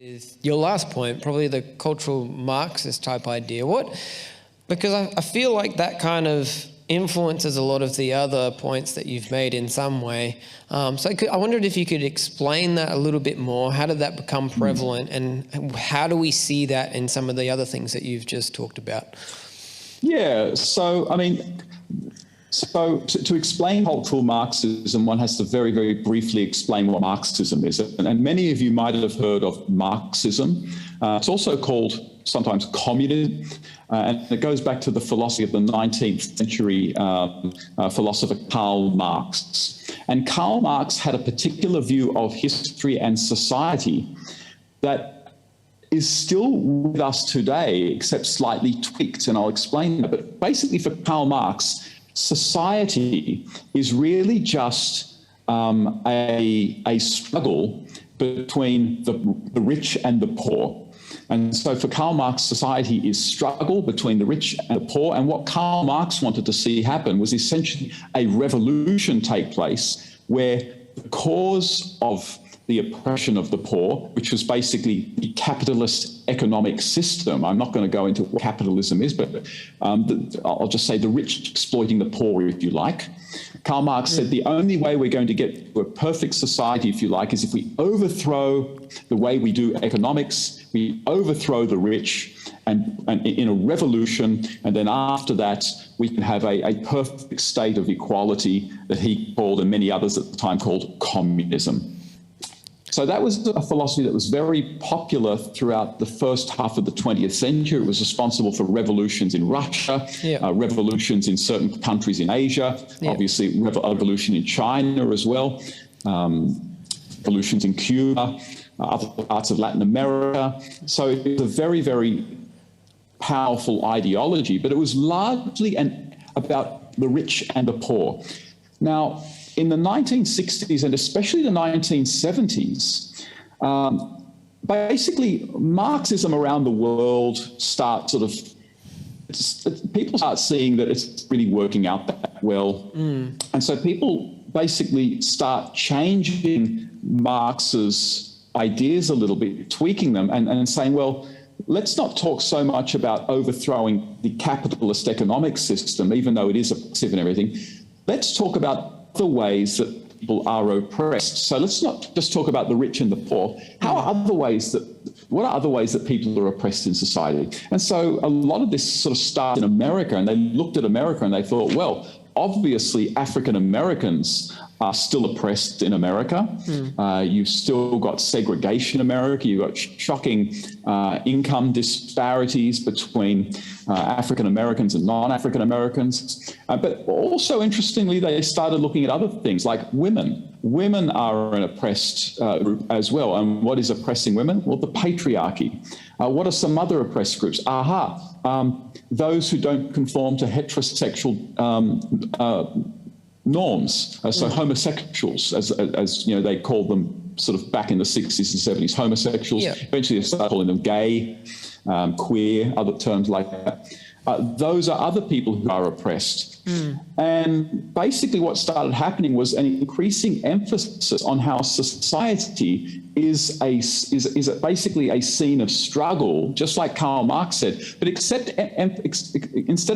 is your last point, probably the cultural Marxist type idea. Because I feel like that kind of influences a lot of the other points that you've made in some way. I wondered if you could explain that a little bit more. How did that become prevalent, and how do we see that in some of the other things that you've just talked about? Yeah, So to explain cultural Marxism, one has to very, very briefly explain what Marxism is. And many of you might have heard of Marxism. It's also called sometimes communism, and it goes back to the philosophy of the 19th century philosopher Karl Marx. And Karl Marx had a particular view of history and society that is still with us today, except slightly tweaked, and I'll explain that. But basically for Karl Marx, society is really just a struggle between the rich and the poor. And so for Karl Marx, society is struggle between the rich and the poor. And what Karl Marx wanted to see happen was essentially a revolution take place where the cause of the oppression of the poor, which was basically the capitalist economic system. I'm not going to go into what capitalism is, but I'll just say the rich exploiting the poor, if you like. Karl Marx said the only way we're going to get to a perfect society, if you like, is if we overthrow the way we do economics, we overthrow the rich, and in a revolution, and then after that, we can have a perfect state of equality that he called, and many others at the time called, communism. So that was a philosophy that was very popular throughout the first half of the 20th century. It was responsible for revolutions in Russia, revolutions in certain countries in Asia, obviously revolution in China as well, revolutions in Cuba, other parts of Latin America. So it was a very, very powerful ideology, but it was largely about the rich and the poor. Now, in the 1960s and especially the 1970s, basically Marxism around the world people start seeing that it's really working out that well. And so people basically start changing Marx's ideas a little bit, tweaking them and saying, well, let's not talk so much about overthrowing the capitalist economic system, even though it is oppressive and everything. Let's talk about the ways that people are oppressed. So let's not just talk about the rich and the poor. What are other ways that people are oppressed in society? And so a lot of this sort of started in America, and they looked at America and they thought, well, obviously African Americans are still oppressed in America. You've still got segregation in America. You've got shocking income disparities between African Americans and non-African Americans. But also, interestingly, they started looking at other things like women. Women are an oppressed group as well. And what is oppressing women? Well, the patriarchy. What are some other oppressed groups? Those who don't conform to heterosexual norms. So homosexuals, as you know, they called them sort of back in the 60s and 70s, homosexuals. Eventually they started calling them gay, queer, other terms like that. Those are other people who are oppressed. And basically what started happening was an increasing emphasis on how society is basically a scene of struggle, just like Karl Marx said, but instead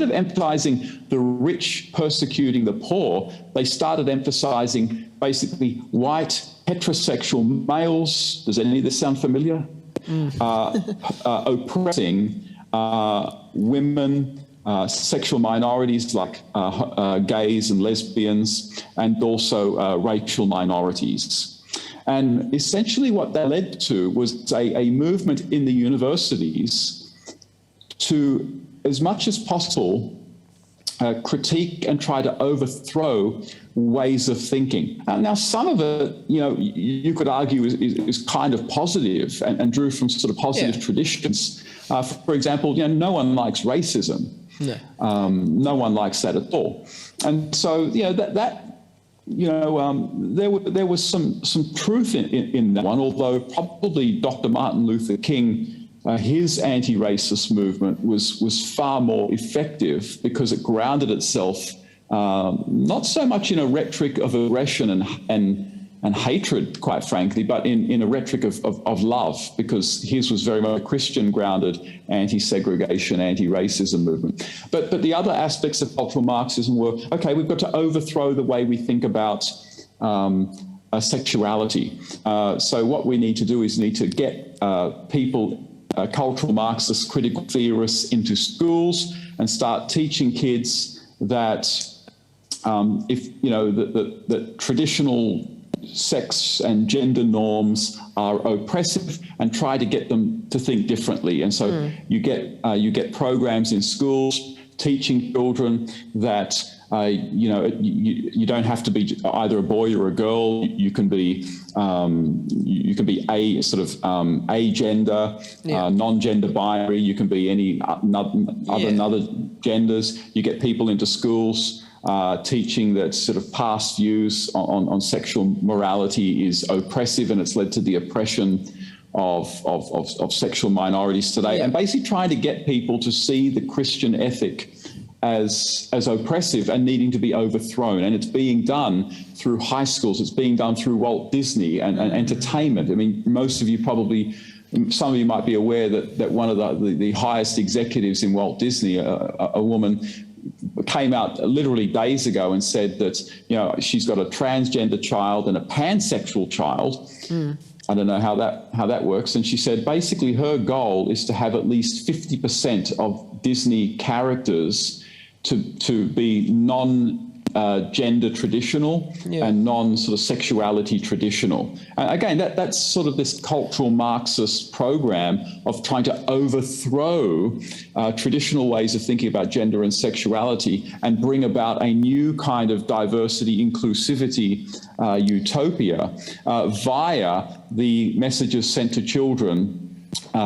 of emphasizing the rich persecuting the poor, they started emphasizing basically white heterosexual males. Does any of this sound familiar? Oppressing women, sexual minorities like gays and lesbians, and also racial minorities. And essentially what that led to was a movement in the universities to, as much as possible, critique and try to overthrow ways of thinking. Now, some of it, you could argue is kind of positive and drew from sort of positive traditions. For example, no one likes racism. No one likes that at all. And so, there was some truth in that one, although probably Dr. Martin Luther King, his anti-racist movement was far more effective because it grounded itself not so much in a rhetoric of aggression and hatred, quite frankly, but in a rhetoric of love, because his was very much a Christian-grounded anti-segregation, anti-racism movement. But the other aspects of cultural Marxism were, okay, we've got to overthrow the way we think about sexuality. So what we need to do is need to get people, cultural Marxist critical theorists, into schools and start teaching kids that that traditional sex and gender norms are oppressive, and try to get them to think differently. And so you get programs in schools teaching children that you don't have to be either a boy or a girl. You can be a sort of agender, non-gender binary. You can be any other genders. You get people into schools teaching that sort of past views on sexual morality is oppressive, and it's led to the oppression of sexual minorities today, and basically trying to get people to see the Christian ethic as oppressive and needing to be overthrown. And it's being done through high schools. It's being done through Walt Disney and entertainment. I mean, most of you probably, some of you might be aware that one of the highest executives in Walt Disney, a woman, came out literally days ago and said that she's got a transgender child and a pansexual child. I don't know how that works. And she said basically her goal is to have at least 50% of Disney characters to be non-gender traditional and non-sort of sexuality traditional. And again, that's sort of this cultural Marxist program of trying to overthrow traditional ways of thinking about gender and sexuality and bring about a new kind of diversity, inclusivity utopia via the messages sent to children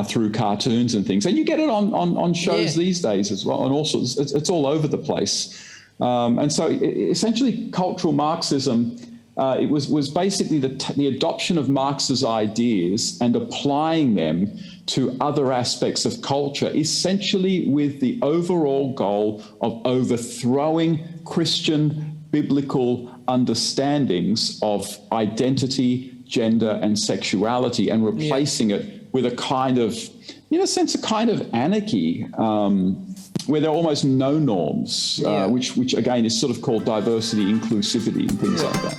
through cartoons and things. And you get it on shows these days as well, and also it's all over the place. And so essentially cultural Marxism, it was basically the adoption of Marx's ideas and applying them to other aspects of culture, essentially with the overall goal of overthrowing Christian biblical understandings of identity, gender, and sexuality, and replacing it with a kind of, in a sense, a kind of anarchy, where there are almost no norms, which again is sort of called diversity, inclusivity, and things like that.